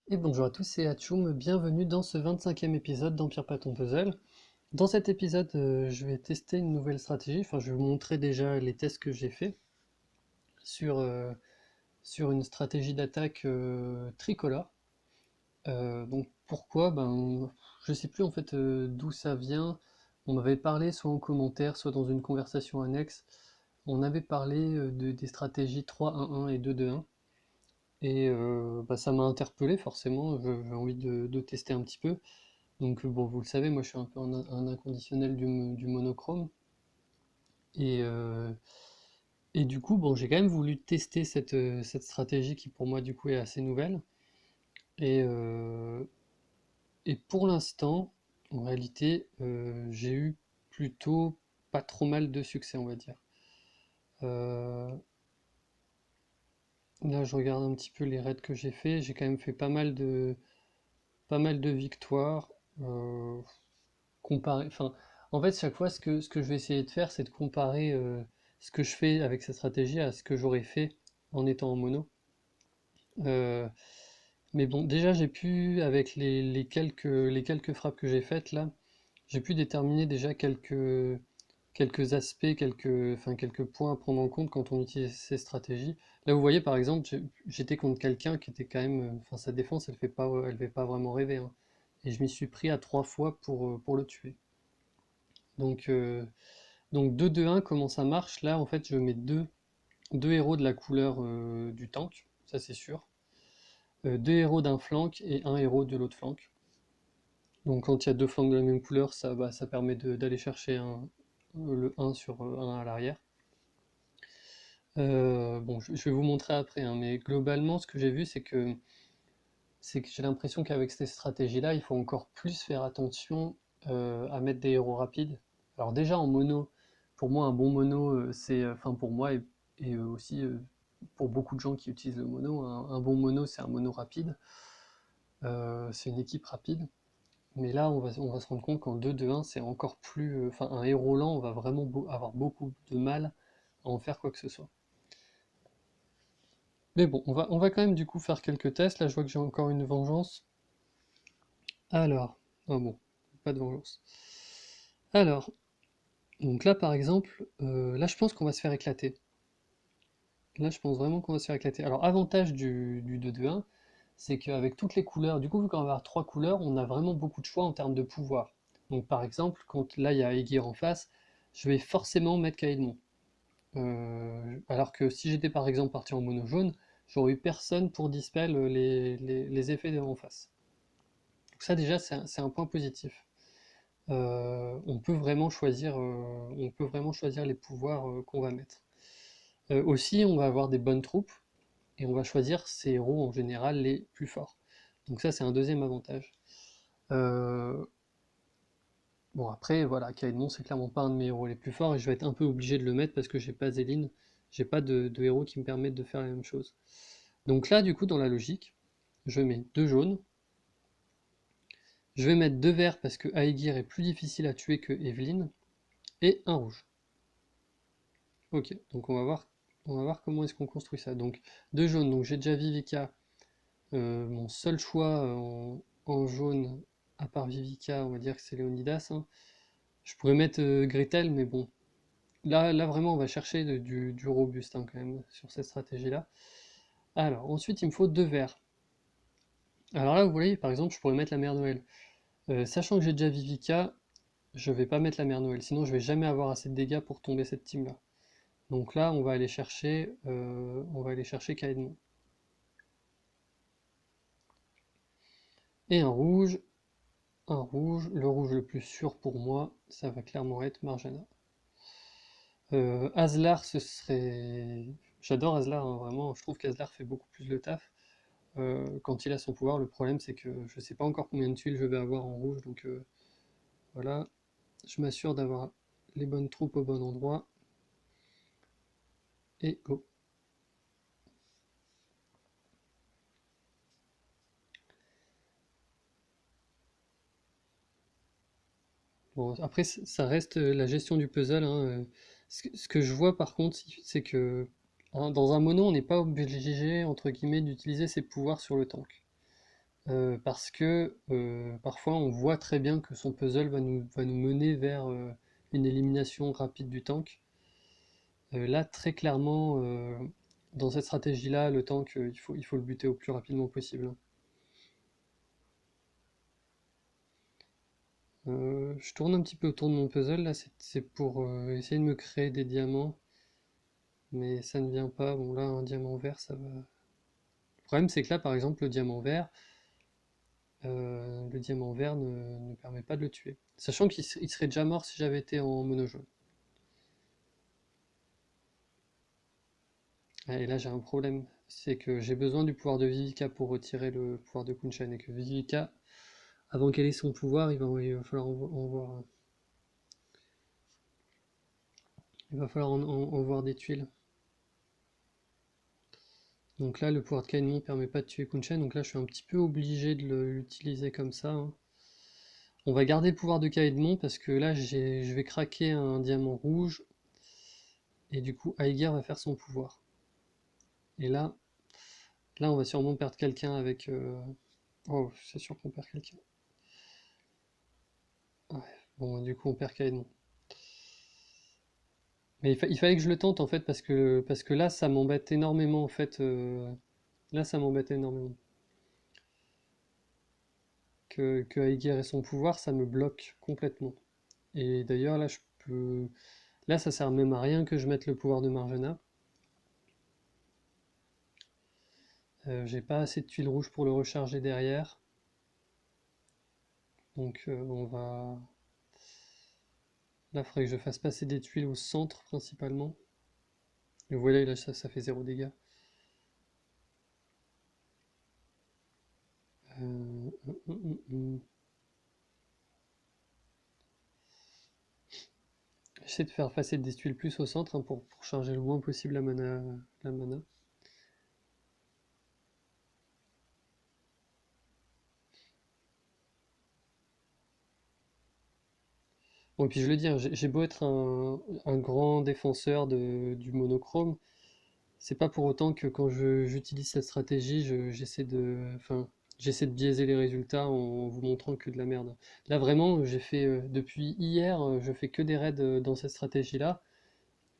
Et bonjour à tous, c'est Atchoum, bienvenue dans ce 25e épisode d'Empire pas ton puzzle. Dans cet épisode, je vais tester une nouvelle stratégie, enfin je vais vous montrer déjà les tests que j'ai fait sur, sur une stratégie d'attaque tricolore. Donc pourquoi? Ben, je sais plus en fait d'où ça vient. On m'avait parlé soit en commentaire, soit dans une conversation annexe. On avait parlé des stratégies 3-1-1 et 2-2-1. Et bah, ça m'a interpellé forcément, j'ai envie de tester un petit peu. Donc bon, vous le savez, moi je suis un peu un inconditionnel du monochrome. Et, euh, et du coup, bon, j'ai quand même voulu tester cette stratégie qui pour moi du coup est assez nouvelle. Et, euh, et pour l'instant, en réalité, j'ai eu plutôt pas trop mal de succès, on va dire. Euh, Là, je regarde un petit peu les raids que j'ai fait. J'ai quand même fait pas mal de victoires. Euh, enfin, en fait, chaque fois, ce que je vais essayer de faire, c'est de comparer ce que je fais avec cette stratégie à ce que j'aurais fait en étant en mono. Euh, mais bon, déjà, j'ai pu, avec les quelques frappes que j'ai faites là, j'ai pu déterminer déjà quelques aspects, quelques points à prendre en compte quand on utilise ces stratégies. Là, vous voyez, par exemple, j'étais contre quelqu'un qui était quand même, enfin, sa défense, elle fait pas vraiment rêver, hein. Et je m'y suis pris à 3 fois pour le tuer. Donc, euh, donc 2-2-1, comment ça marche? Là, en fait, je mets deux héros de la couleur du tank, ça c'est sûr. Deux héros d'un flanc et un héros de l'autre flanc. Donc quand il y a deux flancs de la même couleur, ça permet d'aller chercher le 1 sur 1 à l'arrière. Bon, je vais vous montrer après, hein, mais globalement, ce que j'ai vu, c'est que j'ai l'impression qu'avec ces stratégies-là, il faut encore plus faire attention à mettre des héros rapides. Alors déjà en mono, pour moi un bon mono, enfin pour moi et aussi pour beaucoup de gens qui utilisent le mono, un bon mono c'est un mono rapide, c'est une équipe rapide. Mais là on va se rendre compte qu'en 2-2-1 c'est encore plus, enfin un héros lent on va vraiment avoir beaucoup de mal à en faire quoi que ce soit. Mais bon, on va quand même du coup faire quelques tests. Là je vois que j'ai encore une vengeance. Alors, ah bon, pas de vengeance. Alors, donc là par exemple, là je pense qu'on va se faire éclater. Là je pense vraiment qu'on va se faire éclater. Alors avantage du 2-2-1, c'est qu'avec toutes les couleurs, du coup vu qu'on va avoir 3 couleurs, on a vraiment beaucoup de choix en termes de pouvoir. Donc par exemple, quand là il y a Aegir en face, je vais forcément mettre Kaedmon. Alors que si j'étais par exemple parti en mono jaune, j'aurais eu personne pour dispel les effets en face. Donc ça déjà c'est un point positif. On peut vraiment choisir les pouvoirs qu'on va mettre. Aussi, on va avoir des bonnes troupes et on va choisir ces héros en général les plus forts. Donc ça, c'est un deuxième avantage. Euh, bon après, voilà, Kaedmon, c'est clairement pas un de mes héros les plus forts et je vais être un peu obligé de le mettre parce que j'ai pas Zéline, j'ai pas de héros qui me permettent de faire la même chose. Donc là, du coup, dans la logique, je mets deux jaunes, je vais mettre deux verts parce que Aegir est plus difficile à tuer que Evelyn, et un rouge. Ok, donc on va voir comment est-ce qu'on construit ça. Donc deux jaunes, donc j'ai déjà Vivica, mon seul choix en jaune, à part Vivica, on va dire que c'est Léonidas, hein. Je pourrais mettre Gretel, mais bon, là vraiment on va chercher du robuste hein, quand même sur cette stratégie-là. Alors ensuite il me faut deux verts. Alors là vous voyez par exemple je pourrais mettre la mère Noël. Sachant que j'ai déjà Vivica, je vais pas mettre la mère Noël, sinon je vais jamais avoir assez de dégâts pour tomber cette team-là. Donc là on va aller chercher Kaedmon. Et le rouge le plus sûr pour moi, ça va clairement être Marjana. Aslar, ce serait. J'adore Aslar, hein, vraiment, je trouve qu'Aslar fait beaucoup plus le taf. Quand il a son pouvoir, le problème c'est que je sais pas encore combien de tuiles je vais avoir en rouge, donc voilà, je m'assure d'avoir les bonnes troupes au bon endroit, et go. Bon, après, ça reste la gestion du puzzle, hein. Ce que je vois par contre, c'est que hein, dans un mono, on n'est pas obligé, entre guillemets, d'utiliser ses pouvoirs sur le tank. parce que parfois on voit très bien que son puzzle va nous mener vers une élimination rapide du tank. Là, très clairement, dans cette stratégie-là, le tank, il faut le buter au plus rapidement possible, hein. Je tourne un petit peu autour de mon puzzle, là, c'est pour essayer de me créer des diamants, mais ça ne vient pas. Bon, là, un diamant vert, ça va. Le problème, c'est que là, par exemple, le diamant vert ne permet pas de le tuer. Sachant il serait déjà mort si j'avais été en mono jaune. Ah, et là, j'ai un problème. C'est que j'ai besoin du pouvoir de Vivica pour retirer le pouvoir de Kunshan. Et que Vivica, avant qu'elle ait son pouvoir, il va falloir en voir des tuiles. Donc là, le pouvoir de Kainmon permet pas de tuer Kunshan. Donc là, je suis un petit peu obligé de l'utiliser comme ça, hein. On va garder le pouvoir de Kaedmon parce que là, je vais craquer un diamant rouge. Et du coup, Aegir va faire son pouvoir. Et là, on va sûrement perdre quelqu'un avec. Oh, c'est sûr qu'on perd quelqu'un. Ouais. Bon, du coup, on perd Kaedmon. Mais il fallait que je le tente en fait parce que là, ça m'embête énormément en fait. Là, ça m'embête énormément. Que Aegir ait son pouvoir, ça me bloque complètement. Et d'ailleurs, là, je peux. Là, ça sert même à rien que je mette le pouvoir de Marjana. J'ai pas assez de tuiles rouges pour le recharger derrière. Donc on va. Là, il faudrait que je fasse passer des tuiles au centre principalement. Et vous voyez, là, ça fait zéro dégâts. Euh, hum, hum, hum. J'essaie de faire passer des tuiles plus au centre, hein, pour charger le moins possible la mana. Bon, et puis je le dis, hein, j'ai beau être un grand défenseur du monochrome, c'est pas pour autant que quand j'utilise cette stratégie, j'essaie de biaiser les résultats en vous montrant que de la merde. Là vraiment, j'ai fait depuis hier, je fais que des raids dans cette stratégie-là,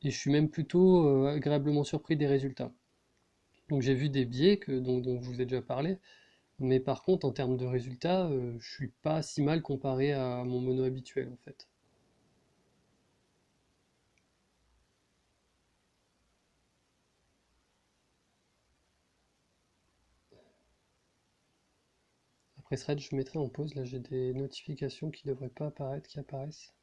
et je suis même plutôt agréablement surpris des résultats. Donc j'ai vu des biais dont je vous ai déjà parlé, mais par contre en termes de résultats, je suis pas si mal comparé à mon mono habituel en fait. Après ce raid, je mettrai en pause, là j'ai des notifications qui devraient pas apparaître, qui apparaissent.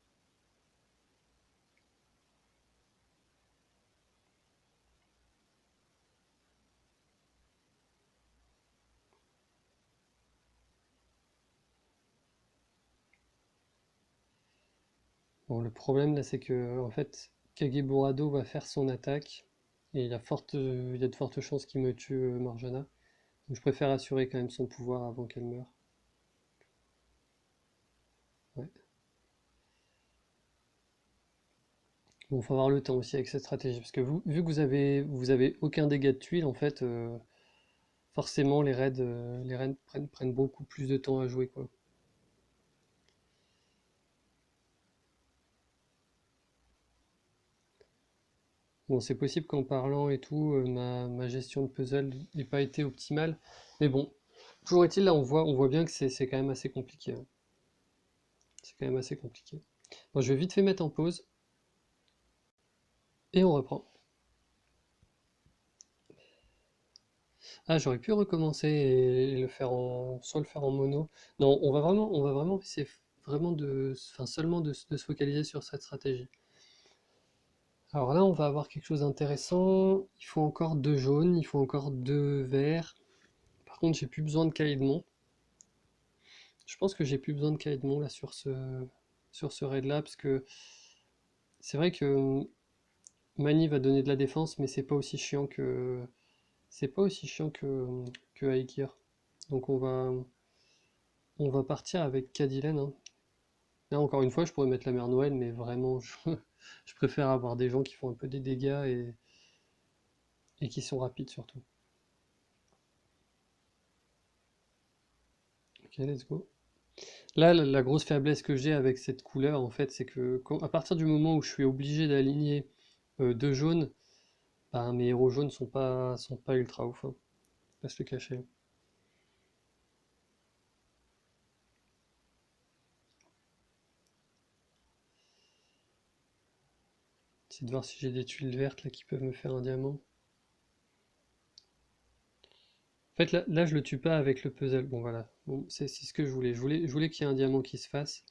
Bon, le problème là, c'est que en fait, Kageburado va faire son attaque et il y a de fortes chances qu'il me tue Marjana. Donc je préfère assurer quand même son pouvoir avant qu'elle meure. Ouais. Bon, faut avoir le temps aussi avec cette stratégie parce que vu que vous avez aucun dégât de tuile, en fait, forcément les raids prennent beaucoup plus de temps à jouer quoi. Bon, c'est possible qu'en parlant et tout, ma gestion de puzzle n'ait pas été optimale, mais bon, toujours est-il là, on voit bien que c'est quand même assez compliqué, hein. C'est quand même assez compliqué. Bon, je vais vite fait mettre en pause et on reprend. Ah, j'aurais pu recommencer et soit le faire en mono. Non, on va vraiment essayer vraiment enfin, seulement de se focaliser sur cette stratégie. Alors là, on va avoir quelque chose d'intéressant. Il faut encore deux jaunes, il faut encore deux verts. Par contre, j'ai plus besoin de Caïdmon. Je pense que j'ai plus besoin de Caïdmon là sur ce raid là, parce que c'est vrai que Mani va donner de la défense, mais c'est pas aussi chiant que Aegir. Donc on va partir avec Cadillac, hein. Là encore une fois, je pourrais mettre la mère Noël, mais vraiment, je préfère avoir des gens qui font un peu des dégâts et qui sont rapides surtout. Ok, let's go. Là, la grosse faiblesse que j'ai avec cette couleur, en fait, c'est que à partir du moment où je suis obligé d'aligner deux jaunes, bah, mes héros jaunes sont pas ultra ouf, hein, pas se le cacher. C'est de voir si j'ai des tuiles vertes là qui peuvent me faire un diamant. En fait, là, je le tue pas avec le puzzle. Bon, voilà. Bon, c'est ce que je voulais. Je voulais qu'il y ait un diamant qui se fasse.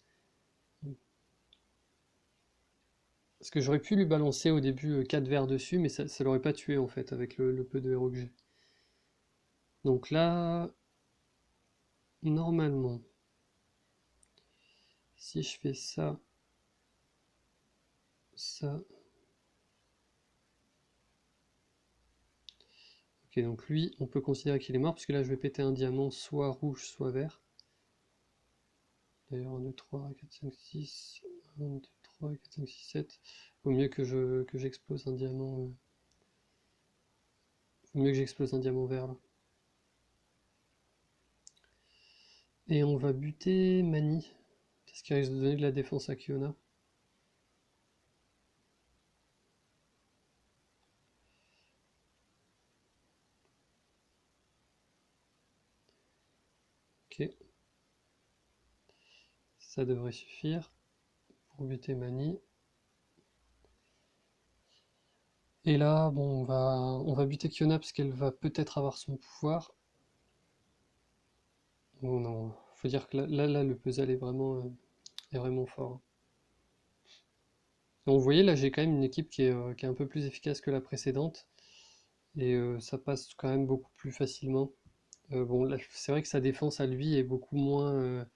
Parce que j'aurais pu lui balancer au début 4 verres dessus, mais ça l'aurait pas tué en fait avec le peu de héros que j'ai. Donc là, normalement, si je fais ça, ça. Ok, donc lui, on peut considérer qu'il est mort, puisque là je vais péter un diamant soit rouge, soit vert. D'ailleurs, 1, 2, 3, 4, 5, 6. 1, 2, 3, 4, 5, 6, 7. Vaut mieux que j'explose un diamant. Vaut mieux que j'explose un diamant vert là. Et on va buter Mani. Parce qu'il risque de donner de la défense à Kiona. Ok, ça devrait suffire pour buter Mani. Et là, bon, on va buter Kiona parce qu'elle va peut-être avoir son pouvoir. Bon, non, faut dire que là, le puzzle est vraiment fort, hein. Donc, vous voyez, là, j'ai quand même une équipe qui est un peu plus efficace que la précédente. Et ça passe quand même beaucoup plus facilement. Bon, là, c'est vrai que sa défense à lui est beaucoup moins,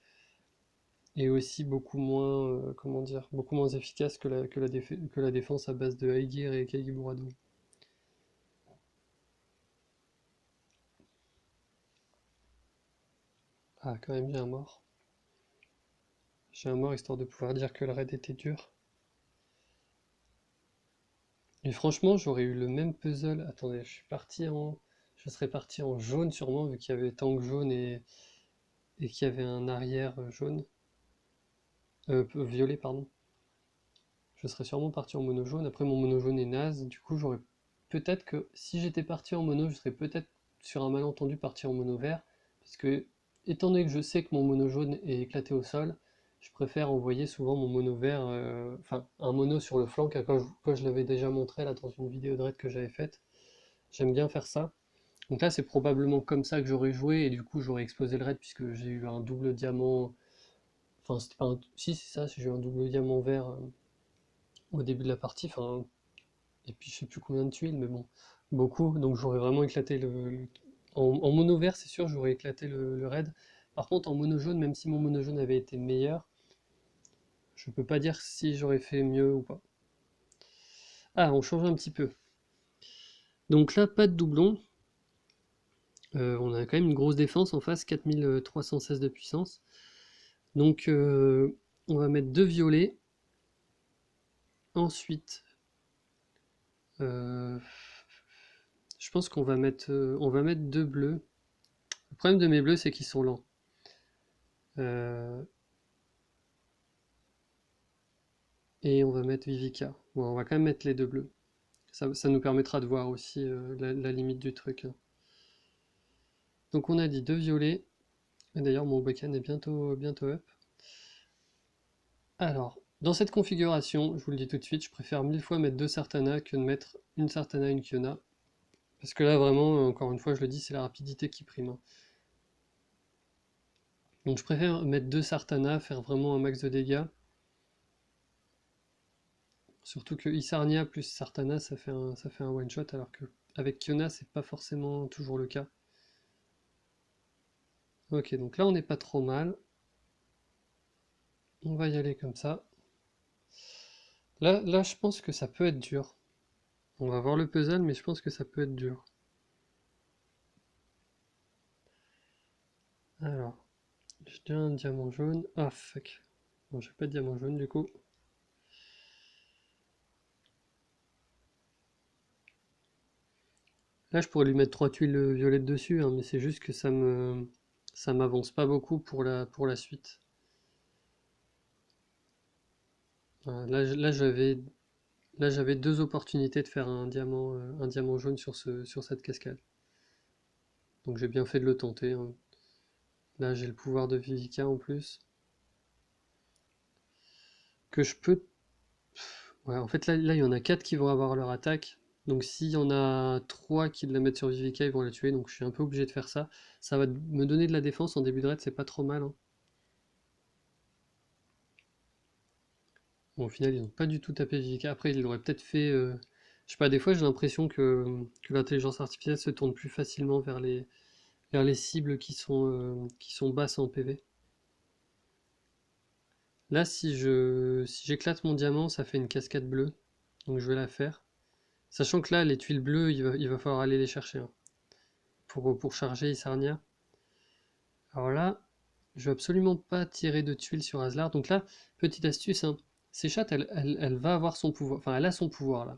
et aussi beaucoup moins, comment dire, beaucoup moins efficace que la défense à base de Aegir et Kaigiburado. Ah, quand même, j'ai un mort. J'ai un mort histoire de pouvoir dire que le raid était dur. Et franchement, j'aurais eu le même puzzle. Attendez, je serais parti en jaune sûrement, vu qu'il y avait tank jaune et qu'il y avait un arrière jaune. Violet, pardon. Je serais sûrement parti en mono jaune. Après, mon mono jaune est naze. Du coup, j'aurais peut-être que si j'étais parti en mono, je serais peut-être sur un malentendu parti en mono vert. Parce que, étant donné que je sais que mon mono jaune est éclaté au sol, je préfère envoyer souvent mon mono vert, enfin, un mono sur le flanc, car quand je l'avais déjà montré là dans une vidéo de raid que j'avais faite. J'aime bien faire ça. Donc là, c'est probablement comme ça que j'aurais joué, et du coup, j'aurais explosé le raid puisque j'ai eu un double diamant. Enfin, c'était pas un. Si, c'est ça, j'ai eu un double diamant vert au début de la partie. Enfin, et puis je sais plus combien de tuiles, mais bon, beaucoup. Donc j'aurais vraiment éclaté en mono vert, c'est sûr, j'aurais éclaté le raid. Par contre, en mono jaune, même si mon mono jaune avait été meilleur, je peux pas dire si j'aurais fait mieux ou pas. Ah, on change un petit peu. Donc là, pas de doublon. On a quand même une grosse défense en face, 4316 de puissance. Donc on va mettre deux violets. Ensuite, euh, je pense qu'on va mettre deux bleus. Le problème de mes bleus, c'est qu'ils sont lents. Euh, et on va mettre Vivica. Bon, on va quand même mettre les deux bleus. Ça nous permettra de voir aussi la limite du truc, hein. Donc on a dit deux violets. Et d'ailleurs, mon bacon est bientôt up. Alors, dans cette configuration, je vous le dis tout de suite, je préfère 1000 fois mettre deux Sartana que de mettre une Sartana et une Kiona. Parce que là, vraiment, encore une fois, je le dis, c'est la rapidité qui prime, hein. Donc je préfère mettre deux Sartana, faire vraiment un max de dégâts. Surtout que Isarnia plus Sartana, ça fait un one shot, alors que avec Kiona, c'est pas forcément toujours le cas. Ok, donc là, on n'est pas trop mal. On va y aller comme ça. Là, je pense que ça peut être dur. On va voir le puzzle, mais je pense que ça peut être dur. Alors, j'ai un diamant jaune. Ah, fuck. Bon, j'ai pas de diamant jaune du coup. Là, je pourrais lui mettre trois tuiles violettes dessus, hein, mais c'est juste que ça me ça m'avance pas beaucoup pour la suite. Voilà, là j'avais deux opportunités de faire un diamant jaune sur cette cascade. Donc j'ai bien fait de le tenter, hein. Là j'ai le pouvoir de Vivica en plus. Que je peux. Ouais, en fait là il y en a 4 qui vont avoir leur attaque. Donc s'il y en a 3 qui la mettent sur Vivica, ils vont la tuer. Donc je suis un peu obligé de faire ça. Ça va me donner de la défense en début de raid, c'est pas trop mal, hein. Bon, au final, ils n'ont pas du tout tapé Vivica. Après, ils l'auraient peut-être fait. Je sais pas, des fois, j'ai l'impression que l'intelligence artificielle se tourne plus facilement vers les cibles qui sont basses en PV. Là, si j'éclate mon diamant, ça fait une cascade bleue. Donc, je vais la faire. Sachant que là, les tuiles bleues, il va falloir aller les chercher, hein, pour charger Isarnia. Alors là, je vais absolument pas tirer de tuiles sur Aslar. Donc là, petite astuce, hein, Séchat, elle va avoir son pouvoir. Enfin, elle a son pouvoir là.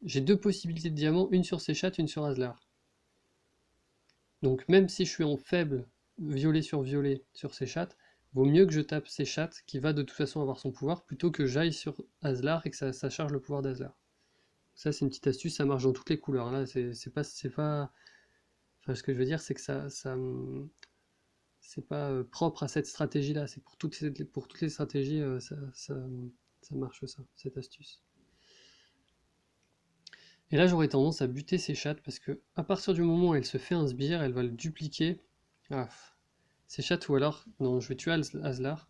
J'ai deux possibilités de diamant, une sur Séchat, une sur Aslar. Donc même si je suis en faible, violet sur Séchat, vaut mieux que je tape Séchat, qui va de toute façon avoir son pouvoir, plutôt que j'aille sur Aslar et que ça charge le pouvoir d'Aslar. Ça, c'est une petite astuce, ça marche dans toutes les couleurs, hein. Là, c'est pas. Enfin, ce que je veux dire, c'est que c'est pas propre à cette stratégie-là. C'est pour toutes les stratégies, ça marche ça, cette astuce. Et là, j'aurais tendance à buter ces chattes parce que à partir du moment où elle se fait un sbire, elle va le dupliquer. Ah, ces chattes ou alors. Non, je vais tuer Aslar.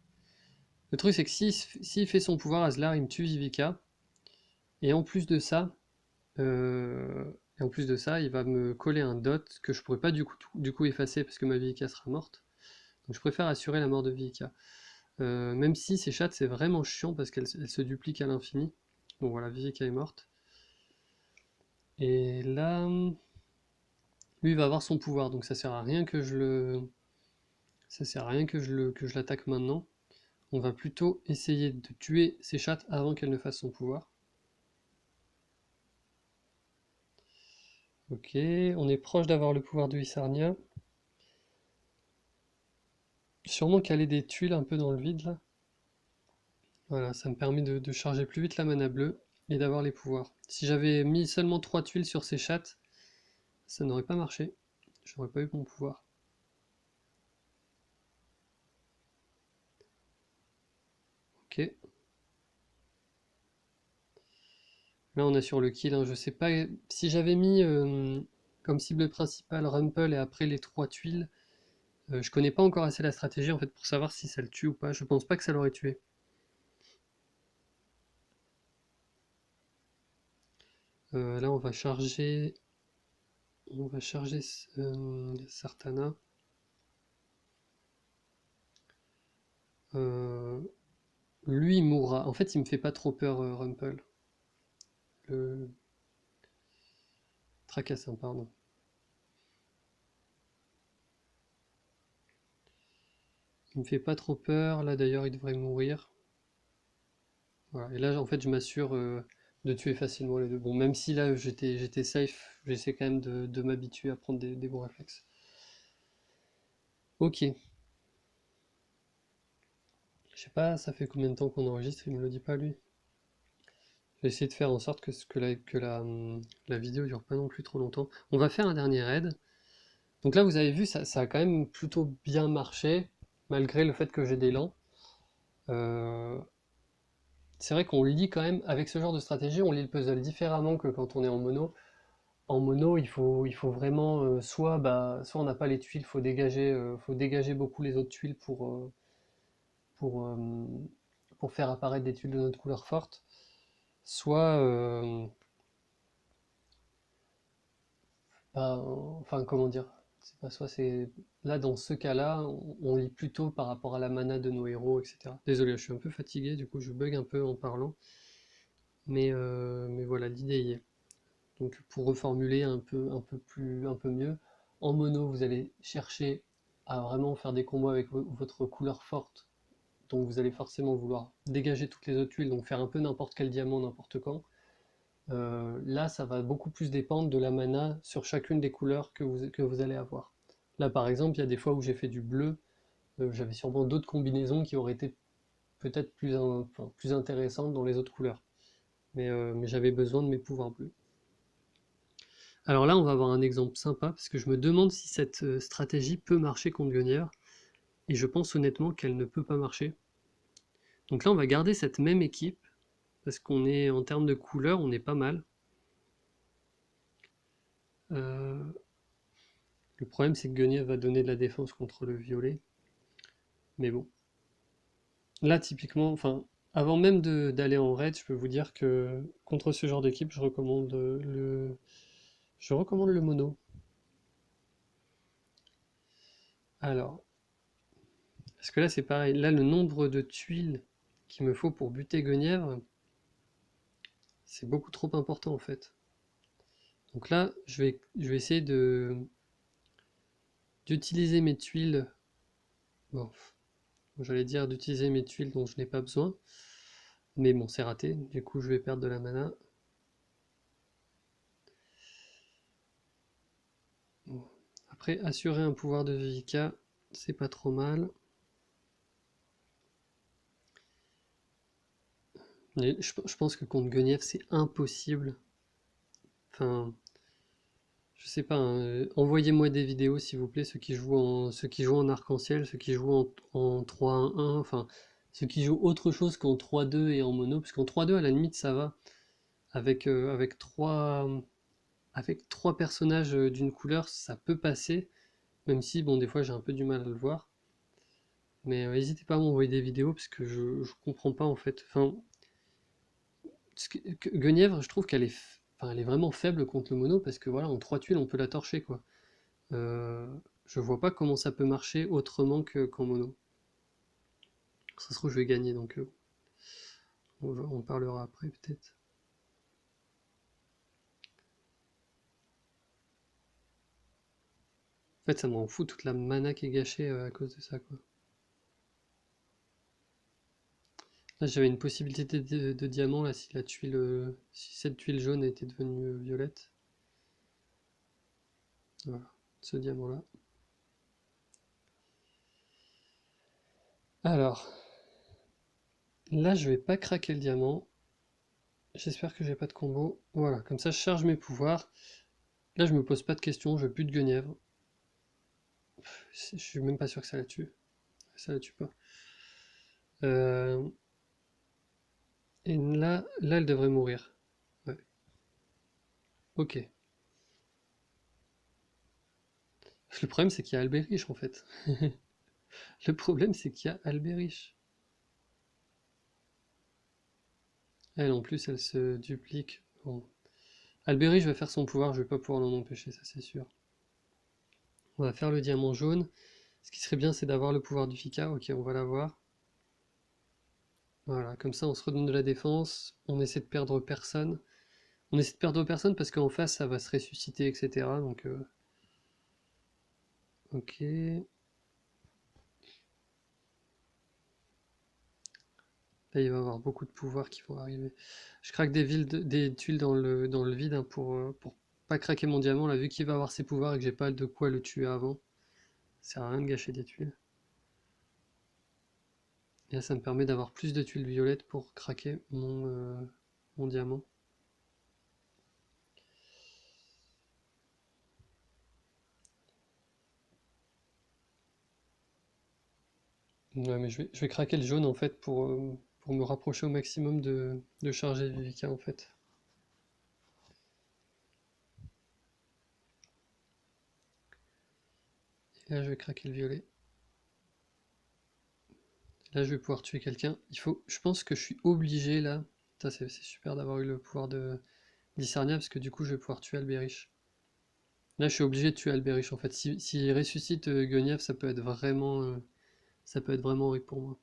Le truc, c'est que s'il fait son pouvoir, Aslar, il me tue Vivica. Et en plus de ça, il va me coller un dot que je pourrais pas du coup effacer parce que ma Vivica sera morte. Donc je préfère assurer la mort de Vivica. Même si ces chattes, c'est vraiment chiant parce qu'elles se dupliquent à l'infini. Bon voilà, Vivica est morte. Et là, lui, il va avoir son pouvoir, donc ça sert à rien que je l'attaque maintenant. On va plutôt essayer de tuer ces chattes avant qu'elle ne fasse son pouvoir. Ok, on est proche d'avoir le pouvoir de Isarnia. Sûrement caler des tuiles un peu dans le vide là. Voilà, ça me permet de charger plus vite la mana bleue et d'avoir les pouvoirs. Si j'avais mis seulement 3 tuiles sur ces chattes, ça n'aurait pas marché. J'aurais pas eu mon pouvoir. Ok. Là, on est sur le kill, hein. Je sais pas si j'avais mis comme cible principale Rumple et après les 3 tuiles. Je connais pas encore assez la stratégie en fait pour savoir si ça le tue ou pas. Je pense pas que ça l'aurait tué. Là, on va charger Sartana. Euh, Lui, il mourra. En fait, il me fait pas trop peur, Rumple. Le Tracassin, pardon. Il me fait pas trop peur. Là, d'ailleurs, il devrait mourir. Voilà. Et là, en fait, je m'assure de tuer facilement les deux. Bon, même si là, j'étais safe, j'essaie quand même de m'habituer à prendre des bons réflexes. Ok. Je sais pas, ça fait combien de temps qu'on enregistre, il me le dit pas lui. Je vais essayer de faire en sorte que la vidéo dure pas non plus trop longtemps. On va faire un dernier raid. Donc là, vous avez vu, ça a quand même plutôt bien marché, malgré le fait que j'ai des lents. Euh, c'est vrai qu'on lit quand même, avec ce genre de stratégie, on lit le puzzle différemment que quand on est en mono. En mono, il faut vraiment, soit on n'a pas les tuiles, faut dégager beaucoup les autres tuiles pour, euh, pour faire apparaître des tuiles de notre couleur forte. Soit, enfin, comment dire? C'est pas soit c'est là dans ce cas-là, on lit plutôt par rapport à la mana de nos héros, etc. Désolé, je suis un peu fatigué, du coup je bug un peu en parlant, mais voilà, l'idée y est. Donc pour reformuler un peu mieux, en mono, vous allez chercher à vraiment faire des combos avec votre couleur forte, donc vous allez forcément vouloir dégager toutes les autres tuiles, donc faire un peu n'importe quel diamant n'importe quand. Là, ça va beaucoup plus dépendre de la mana sur chacune des couleurs que vous allez avoir. Là, par exemple, il y a des fois où j'ai fait du bleu, j'avais sûrement d'autres combinaisons qui auraient été peut-être enfin, plus intéressantes dans les autres couleurs. Mais j'avais besoin de mes pouvoirs bleus. Alors là, on va avoir un exemple sympa, parce que je me demande si cette stratégie peut marcher contre Guenièvre, et je pense honnêtement qu'elle ne peut pas marcher. Donc là, on va garder cette même équipe, parce qu'on est, en termes de couleurs, on est pas mal. Euh, le problème, c'est que Guenièvre va donner de la défense contre le violet. Mais bon. Là, typiquement, enfin, avant même d'aller en raid, je peux vous dire que contre ce genre d'équipe, je recommande le mono. Alors, parce que là, c'est pareil. Là, le nombre de tuiles qu'il me faut pour buter Guenièvre, c'est beaucoup trop important en fait. Donc là, je vais essayer d'utiliser mes tuiles. Bon, j'allais dire d'utiliser mes tuiles dont je n'ai pas besoin. Mais bon, c'est raté. Du coup, je vais perdre de la mana. Bon. Après, assurer un pouvoir de Vivika, c'est pas trop mal. Mais je pense que contre Guenièvre, c'est impossible. Enfin, je sais pas, hein, envoyez-moi des vidéos s'il vous plaît, ceux qui jouent en arc-en-ciel, ceux qui jouent en 3-1-1, enfin, ceux qui jouent autre chose qu'en 3-2 et en mono, parce qu'en 3-2 à la limite ça va, avec trois personnages d'une couleur, ça peut passer, même si bon des fois j'ai un peu du mal à le voir. Mais n'hésitez pas à m'envoyer des vidéos parce que je comprends pas en fait. Enfin, Guenièvre, je trouve enfin, elle est vraiment faible contre le mono parce que voilà, en 3 tuiles on peut la torcher quoi. Euh, je vois pas comment ça peut marcher autrement qu'en mono. Ça se trouve, je vais gagner, donc on parlera après peut-être. En fait, ça m'en fout toute la mana qui est gâchée à cause de ça, quoi. Là, j'avais une possibilité de diamant, là, si cette tuile jaune était devenue violette. Voilà, ce diamant-là. Alors, là, je vais pas craquer le diamant. J'espère que j'ai pas de combo. Voilà, comme ça, je charge mes pouvoirs. Là, je me pose pas de questions, je bute Guenièvre. Je suis même pas sûr que ça la tue. Ça la tue pas. Euh, et là, elle devrait mourir. Ouais. Ok. Le problème, c'est qu'il y a Albériche, en fait. Le problème, c'est qu'il y a Albériche. Elle, en plus, elle se duplique. Bon. Albériche va faire son pouvoir, je vais pas pouvoir l'en empêcher, ça c'est sûr. On va faire le diamant jaune. Ce qui serait bien, c'est d'avoir le pouvoir du Fika. Ok, on va l'avoir. Voilà, comme ça, on se redonne de la défense. On essaie de perdre personne. On essaie de perdre personne parce qu'en face, ça va se ressusciter, etc. Donc, ok. Là, il va y avoir beaucoup de pouvoirs qui vont arriver. Je craque des tuiles dans le vide hein, pour pas craquer mon diamant. Là, vu qu'il va avoir ses pouvoirs et que j'ai pas de quoi le tuer avant, ça sert à rien de gâcher des tuiles. Et là, ça me permet d'avoir plus de tuiles violettes pour craquer mon diamant. Ouais, mais je vais craquer le jaune en fait pour me rapprocher au maximum de charger Vivica en fait. Et là, je vais craquer le violet. Là, je vais pouvoir tuer quelqu'un. Je pense que je suis obligé là. Ça, c'est super d'avoir eu le pouvoir de d'Isarnia parce que du coup, je vais pouvoir tuer Albériche. Là, je suis obligé de tuer Albériche en fait. S'il ressuscite Guenièvre, ça peut être vraiment horrible pour moi.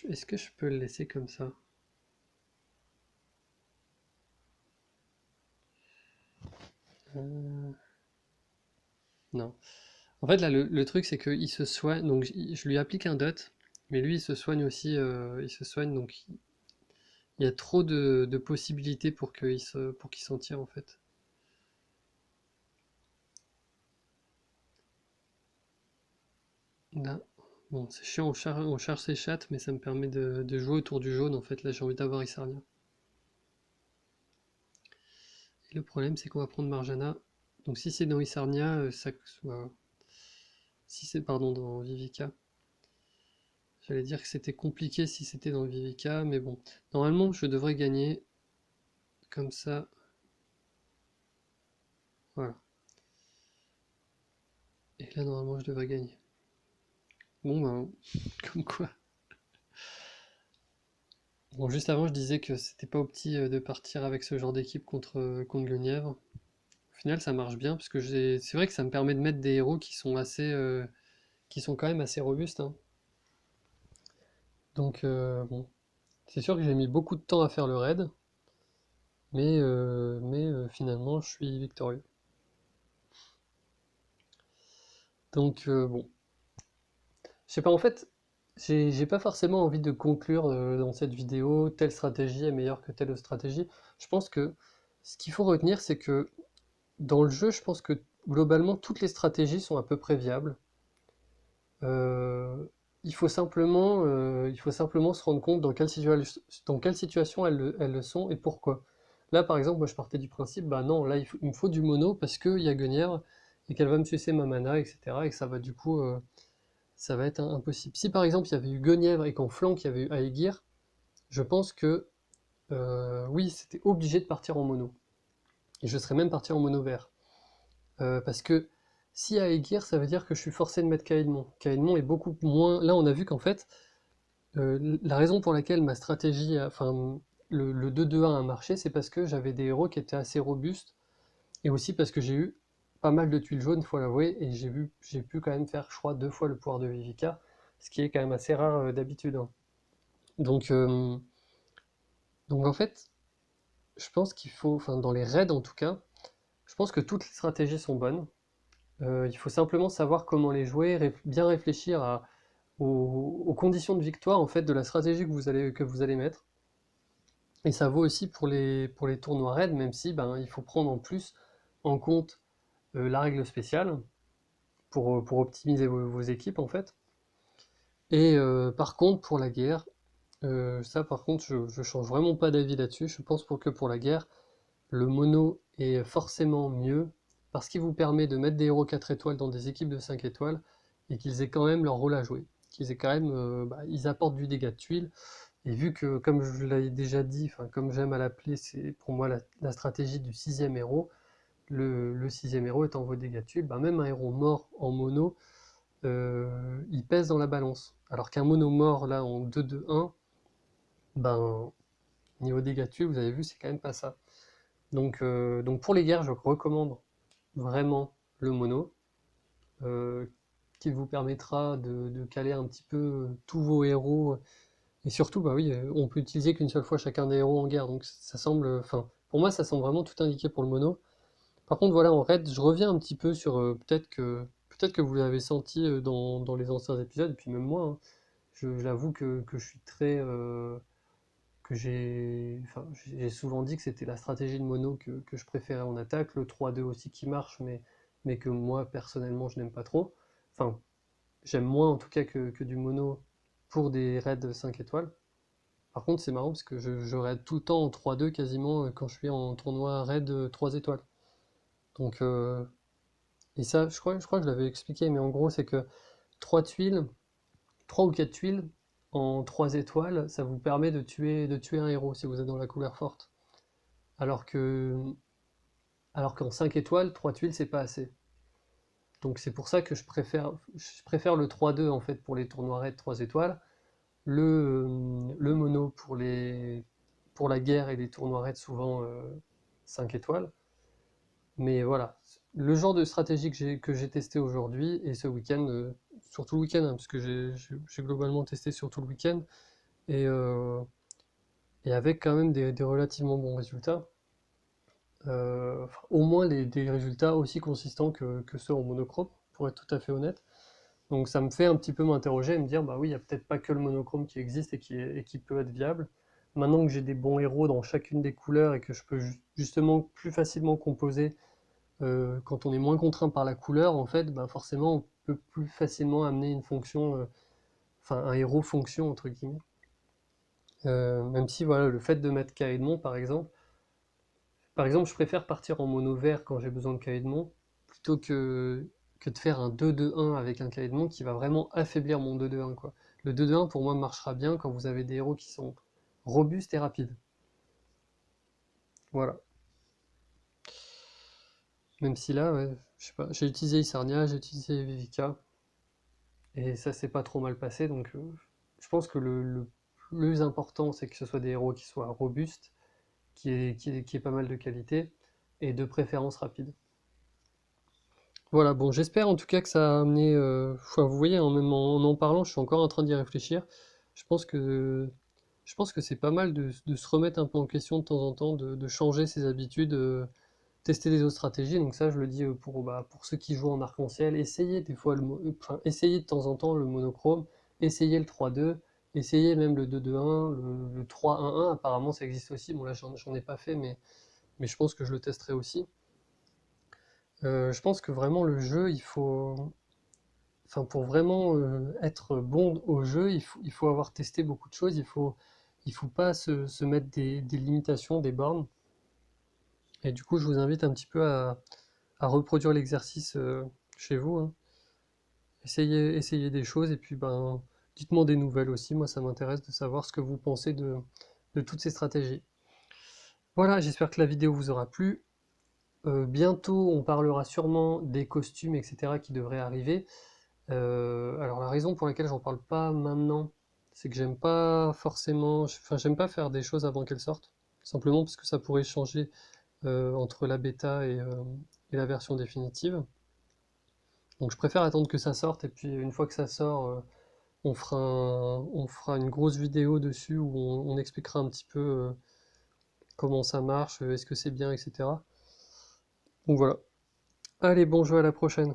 Est-ce que je peux le laisser comme ça? Euh, Non. En fait, là, le truc, c'est qu'il se soigne. Donc, je lui applique un dot, mais lui, il se soigne aussi. Il se soigne, donc il y a trop de possibilités pour qu'il s'en tire, en fait. Là. Bon, c'est chiant, on charge ses chattes, mais ça me permet de jouer autour du jaune. En fait, là, j'ai envie d'avoir Isarnia. Et le problème, c'est qu'on va prendre Marjana. Donc, si c'est dans Isarnia, si c'est, pardon, dans Vivica. J'allais dire que c'était compliqué si c'était dans Vivica, mais bon. Normalement, je devrais gagner. Comme ça, voilà. Et là, normalement, je devrais gagner. Bon, ben, comme quoi. Bon, juste avant, je disais que c'était pas au petit de partir avec ce genre d'équipe contre Guenièvre. Au final, ça marche bien, parce que c'est vrai que ça me permet de mettre des héros qui sont qui sont quand même assez robustes, hein. Donc, bon, c'est sûr que j'ai mis beaucoup de temps à faire le raid, mais finalement, je suis victorieux. Donc, bon, je sais pas, en fait, j'ai pas forcément envie de conclure dans cette vidéo, telle stratégie est meilleure que telle stratégie. Je pense que ce qu'il faut retenir, c'est que dans le jeu, je pense que globalement, toutes les stratégies sont à peu près viables. Euh, il faut simplement se rendre compte dans quelle situation elles le sont et pourquoi. Là, par exemple, moi je partais du principe, bah non, là il me faut du mono parce qu'il y a Guenièvre et qu'elle va me sucer ma mana, etc. Et que ça va du coup, ça va être impossible. Si par exemple il y avait eu Guenièvre et qu'en flanc il y avait eu Aegir, je pense que oui, c'était obligé de partir en mono. Et je serais même parti en mono vert. Parce que si à Aegir, ça veut dire que je suis forcé de mettre Kaedmon. Kaedmon est beaucoup moins. Là, on a vu qu'en fait, la raison pour laquelle ma stratégie, enfin, le 2-2-1 a marché, c'est parce que j'avais des héros qui étaient assez robustes, et aussi parce que j'ai eu pas mal de tuiles jaunes, faut l'avouer, et j'ai pu quand même faire, je crois, 2 fois le pouvoir de Vivica, ce qui est quand même assez rare d'habitude, hein. Donc, euh, donc en fait, je pense qu'il faut, enfin, dans les raids en tout cas, je pense que toutes les stratégies sont bonnes. Il faut simplement savoir comment les jouer, bien réfléchir aux conditions de victoire en fait de la stratégie que vous allez mettre. Et ça vaut aussi pour les tournois raids, même si ben, il faut prendre en plus en compte la règle spéciale pour optimiser vos équipes en fait. Et par contre, pour la guerre, ça par contre, je change vraiment pas d'avis là-dessus. Je pense que pour la guerre, le mono est forcément mieux parce qu'il vous permet de mettre des héros 4 étoiles dans des équipes de 5 étoiles et qu'ils aient quand même leur rôle à jouer. Qu'ils aient quand même, bah, ils apportent du dégât de tuiles. Et vu que, comme je l'avais déjà dit, enfin, comme j'aime à l'appeler, c'est pour moi la stratégie du sixième héros. Le sixième héros étant vos dégâts de tuiles, bah, même un héros mort en mono, il pèse dans la balance. Alors qu'un mono mort là en 2-2-1, ben, niveau dégâts de tuiles, vous avez vu, c'est quand même pas ça. Donc pour les guerres, je recommande vraiment le mono, euh, qui vous permettra de caler un petit peu tous vos héros. Et surtout, bah oui, on peut utiliser qu'une seule fois chacun des héros en guerre, donc ça semble, enfin, pour moi, ça semble vraiment tout indiqué pour le mono. Par contre, voilà, en raid, je reviens un petit peu sur peut-être que vous l'avez senti dans les anciens épisodes, et puis même moi, hein, l'avoue que je suis très, que enfin, j'ai souvent dit que c'était la stratégie de mono que je préférais en attaque, le 3-2 aussi qui marche, mais que moi personnellement je n'aime pas trop. Enfin, j'aime moins en tout cas que du mono pour des raids 5 étoiles. Par contre, c'est marrant parce que je raid tout le temps en 3-2 quasiment quand je suis en tournoi raid 3 étoiles. Donc, et ça, je crois que je l'avais expliqué, mais en gros, c'est que 3 tuiles, 3 ou 4 tuiles en 3 étoiles, ça vous permet de tuer un héros si vous êtes dans la couleur forte. Alors que, alors qu'en 5 étoiles, 3 tuiles, c'est pas assez. Donc c'est pour ça que je préfère le 3-2 en fait pour les tournois raid 3 étoiles, le mono pour la guerre et les tournois raid souvent 5 étoiles. Mais voilà, le genre de stratégie que j'ai testé aujourd'hui et ce week-end, surtout le week-end, hein, parce que j'ai globalement testé surtout le week-end, et, euh, et avec quand même des relativement bons résultats. Enfin, au moins des résultats aussi consistants que ceux en monochrome, pour être tout à fait honnête. Donc ça me fait un petit peu m'interroger et me dire, bah oui, il n'y a peut-être pas que le monochrome qui existe et qui peut être viable. Maintenant que j'ai des bons héros dans chacune des couleurs et que je peux justement plus facilement composer quand on est moins contraint par la couleur, en fait, bah forcément, peux plus facilement amener une fonction, enfin un héros fonction entre guillemets. Même si voilà, le fait de mettre Kaedmon par exemple, je préfère partir en mono vert quand j'ai besoin de Kaedmon, plutôt que de faire un 2-2-1 avec un Kaedmon qui va vraiment affaiblir mon 2-2-1, quoi. Le 2-2-1 pour moi marchera bien quand vous avez des héros qui sont robustes et rapides. Voilà. Même si là, ouais, je sais pas, j'ai utilisé Isarnia, j'ai utilisé Vivica, et ça s'est pas trop mal passé, donc je pense que le plus important, c'est que ce soit des héros qui soient robustes, qui aient pas mal de qualité, et de préférence rapide. Voilà, bon, j'espère en tout cas que ça a amené. Enfin, vous voyez, hein, même en parlant, je suis encore en train d'y réfléchir. Je pense que, je pense que c'est pas mal de se remettre un peu en question de temps en temps, de changer ses habitudes, tester des autres stratégies. Donc ça, je le dis pour ceux qui jouent en arc-en-ciel, essayez des fois enfin, essayez de temps en temps le monochrome, essayez le 3-2, essayez même le 2-2-1, le 3-1-1. Apparemment, ça existe aussi. Bon là, j'en ai pas fait, mais je pense que je le testerai aussi. Je pense que vraiment le jeu, enfin pour vraiment être bon au jeu, il faut avoir testé beaucoup de choses, il faut pas se mettre des limitations, des bornes. Et du coup, je vous invite un petit peu à reproduire l'exercice chez vous, hein. Essayez des choses et puis ben, dites-moi des nouvelles aussi. Moi, ça m'intéresse de savoir ce que vous pensez de toutes ces stratégies. Voilà, j'espère que la vidéo vous aura plu. Bientôt, on parlera sûrement des costumes, etc. qui devraient arriver. Alors la raison pour laquelle j'en parle pas maintenant, c'est que j'aime pas forcément, enfin j'aime pas faire des choses avant qu'elles sortent, simplement parce que ça pourrait changer entre la bêta et la version définitive. Donc je préfère attendre que ça sorte et puis une fois que ça sort, on fera une grosse vidéo dessus où on expliquera un petit peu comment ça marche, est-ce que c'est bien, etc. Donc voilà. Allez, bon jeu, à la prochaine.